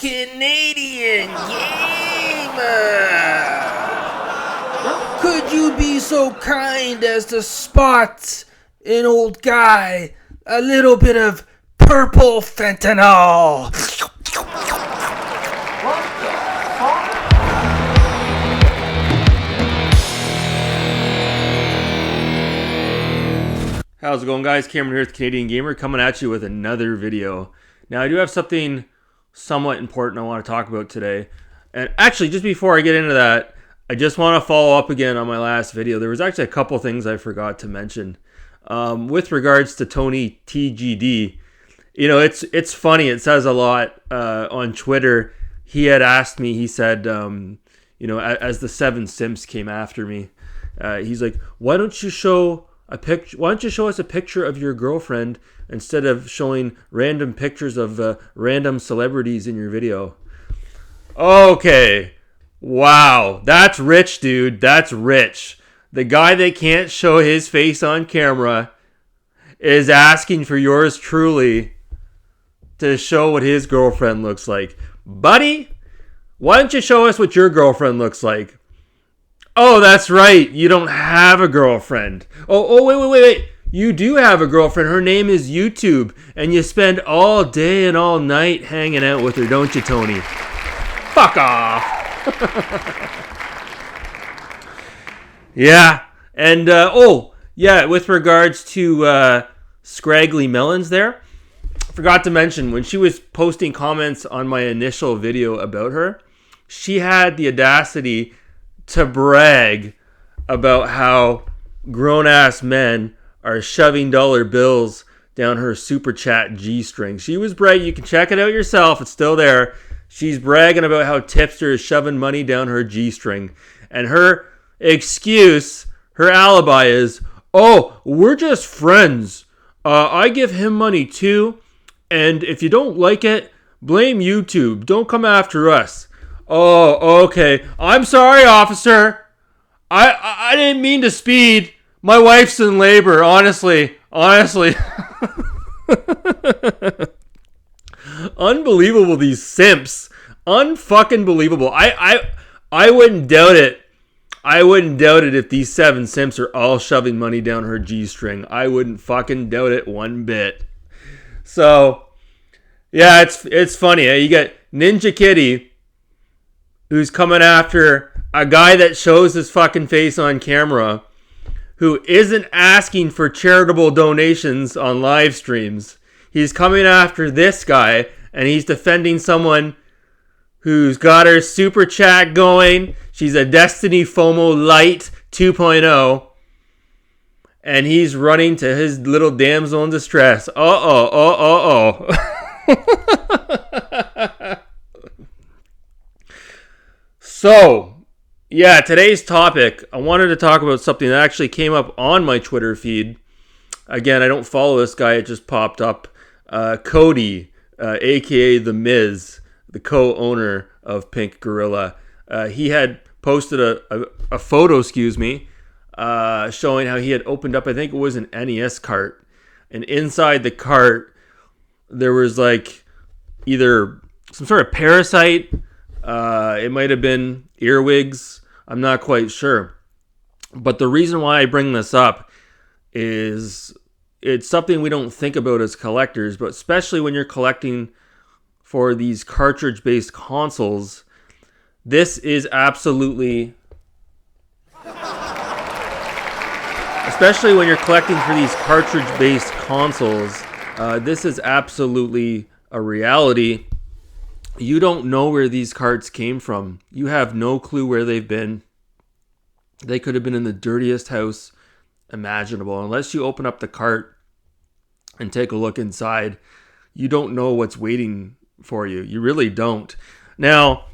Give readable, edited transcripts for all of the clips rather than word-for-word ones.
Canadian Gamer. Could you be so kind as to spot an old guy a little bit of purple fentanyl? How's it going, guys? Cameron here with Canadian Gamer, coming at you with another video. Now, I do have something somewhat important I want to talk about today. And actually, just before I get into that, I just want to follow up again on my last video. There was actually a couple things I forgot to mention. With regards to Tony TGD, you know, it's funny. It says a lot on Twitter. He had asked me, he said, you know, as the 7 Simps came after me, he's like, why don't you show us a picture of your girlfriend instead of showing random pictures of random celebrities in your video? Okay. Wow. That's rich, dude. That's rich. The guy that can't show his face on camera is asking for yours truly to show what his girlfriend looks like. Buddy, why don't you show us what your girlfriend looks like? Oh, that's right. You don't have a girlfriend. Oh, wait. You do have a girlfriend. Her name is YouTube. And you spend all day and all night hanging out with her, don't you, Tony? Fuck off. Yeah. And, with regards to Scraggly Melons there, I forgot to mention, when she was posting comments on my initial video about her, she had the audacity to brag about how grown-ass men are shoving dollar bills down her super chat G-string. She was bragging. You can check it out yourself. It's still there. She's bragging about how Tipster is shoving money down her G-string. And her excuse, her alibi is, oh, we're just friends. I give him money too. And if you don't like it, blame YouTube. Don't come after us. Oh, okay. I'm sorry, officer. I didn't mean to speed. My wife's in labor, honestly. Unbelievable, these simps. Unfucking believable. I wouldn't doubt it. I wouldn't doubt it if these 7 simps are all shoving money down her G-string. I wouldn't fucking doubt it one bit. So, yeah, it's funny. You got Ninja Kitty, who's coming after a guy that shows his fucking face on camera, who isn't asking for charitable donations on live streams. He's coming after this guy, and he's defending someone who's got her super chat going. She's a Destiny FOMO Lite 2.0. And he's running to his little damsel in distress. So, yeah, today's topic, I wanted to talk about something that actually came up on my Twitter feed. Again, I don't follow this guy, it just popped up. Cody, a.k.a. The Miz, the co-owner of Pink Gorilla. He had posted a photo, showing how he had opened up, I think it was an NES cart. And inside the cart, there was like either some sort of parasite. It might have been earwigs. I'm not quite sure. But the reason why I bring this up is it's something we don't think about as collectors, but especially when you're collecting for these cartridge-based consoles, this is absolutely... Especially when you're collecting for these cartridge-based consoles, this is absolutely a reality. You don't know where these carts came from. You have no clue where they've been. They could have been in the dirtiest house imaginable. Unless you open up the cart and take a look inside, you don't know what's waiting for you. You really don't. Now,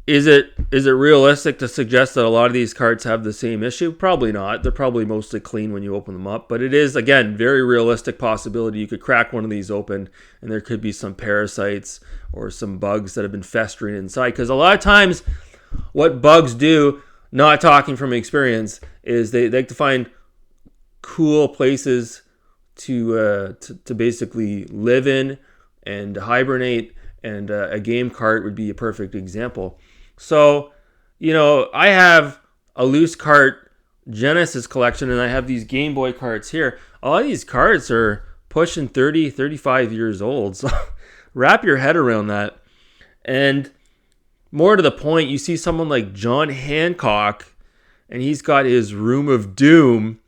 is it realistic to suggest that a lot of these carts have the same issue? Probably not. They're probably mostly clean when you open them up. But it is, again, very realistic possibility you could crack one of these open and there could be some parasites or some bugs that have been festering inside. Because a lot of times what bugs do, not talking from experience, is they like to find cool places to basically live in and hibernate and a game cart would be a perfect example. So, I have a loose cart Genesis collection, and I have these Game Boy carts here. All these carts are pushing 30, 35 years old. So wrap your head around that. And more to the point, you see someone like John Hancock, and he's got his Room of Doom.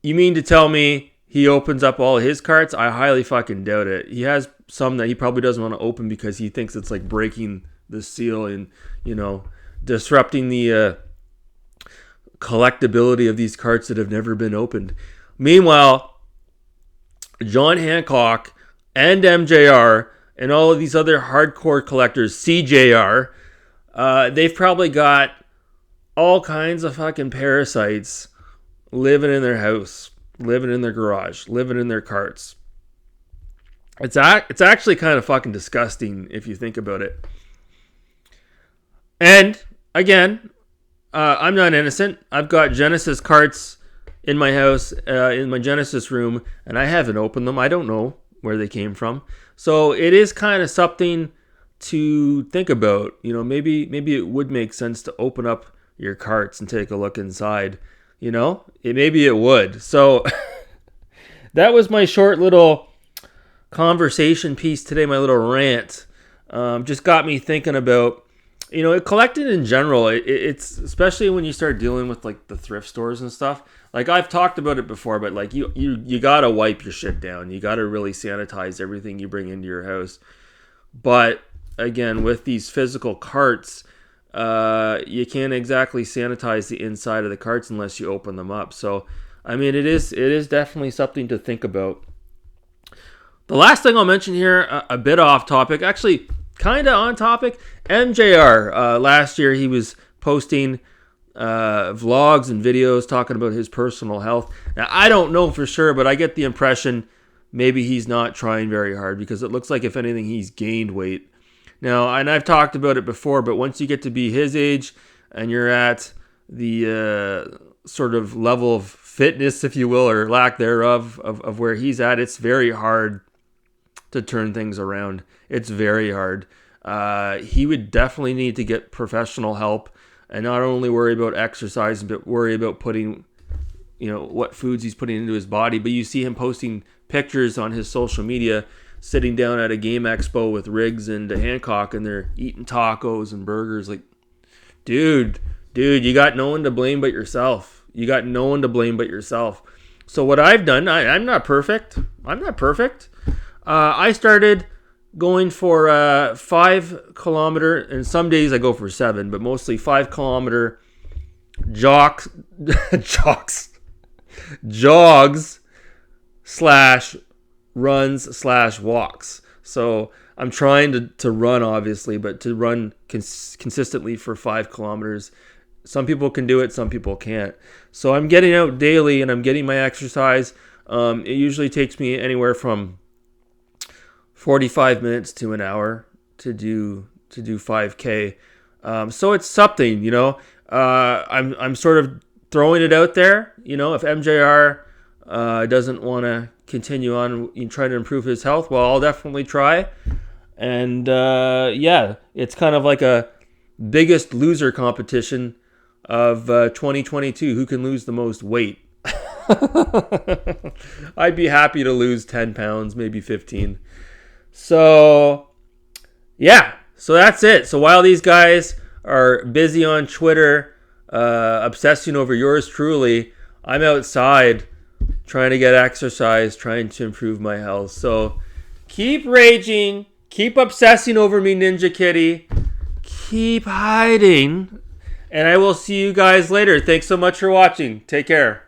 You mean to tell me he opens up all his carts? I highly fucking doubt it. He has some that he probably doesn't want to open because he thinks it's like breaking the seal and, disrupting the collectability of these carts that have never been opened. Meanwhile, John Hancock and MJR and all of these other hardcore collectors, CJR, they've probably got all kinds of fucking parasites living in their house, living in their garage, living in their carts. It's actually kind of fucking disgusting if you think about it. And again, I'm not innocent. I've got Genesis carts in my house, in my Genesis room, and I haven't opened them. I don't know where they came from. So it is kind of something to think about. Maybe it would make sense to open up your carts and take a look inside. Maybe it would. So that was my short little conversation piece today, my little rant. Just got me thinking about, collecting in general. It's especially when you start dealing with like the thrift stores and stuff. Like I've talked about it before, but like you gotta wipe your shit down. You gotta really sanitize everything you bring into your house. But again, with these physical carts, you can't exactly sanitize the inside of the carts unless you open them up. So, I mean, it is definitely something to think about. The last thing I'll mention here, a bit off topic, actually kind of on topic. MJR, last year he was posting vlogs and videos talking about his personal health. Now, I don't know for sure, but I get the impression maybe he's not trying very hard because it looks like, if anything, he's gained weight. Now, and I've talked about it before, but once you get to be his age and you're at the sort of level of fitness, if you will, or lack thereof, of where he's at, it's very hard to turn things around. It's very hard. He would definitely need to get professional help and not only worry about exercise, but worry about putting, what foods he's putting into his body. But you see him posting pictures on his social media, sitting down at a game expo with Riggs and Hancock, and they're eating tacos and burgers. Like, dude, you got no one to blame but yourself. So what I've done, I'm not perfect. I started going for 5 kilometer, and some days I go for 7, but mostly 5 kilometer jogs / runs / walks. So I'm trying to run, obviously, but to run consistently for 5 kilometers. Some people can do it, some people can't. So I'm getting out daily and I'm getting my exercise. It usually takes me anywhere from 45 minutes to an hour to do 5K. So it's something, I'm sort of throwing it out there. If MJR doesn't want to continue on and try to improve his health, well, I'll definitely try. And it's kind of like a Biggest Loser competition of 2022. Who can lose the most weight? I'd be happy to lose 10 pounds, maybe 15. So that's it. So while these guys are busy on Twitter, obsessing over yours truly, I'm outside trying to get exercise, trying to improve my health. So keep raging, keep obsessing over me, Ninja Kitty, keep hiding, and I will see you guys later. Thanks so much for watching. Take care.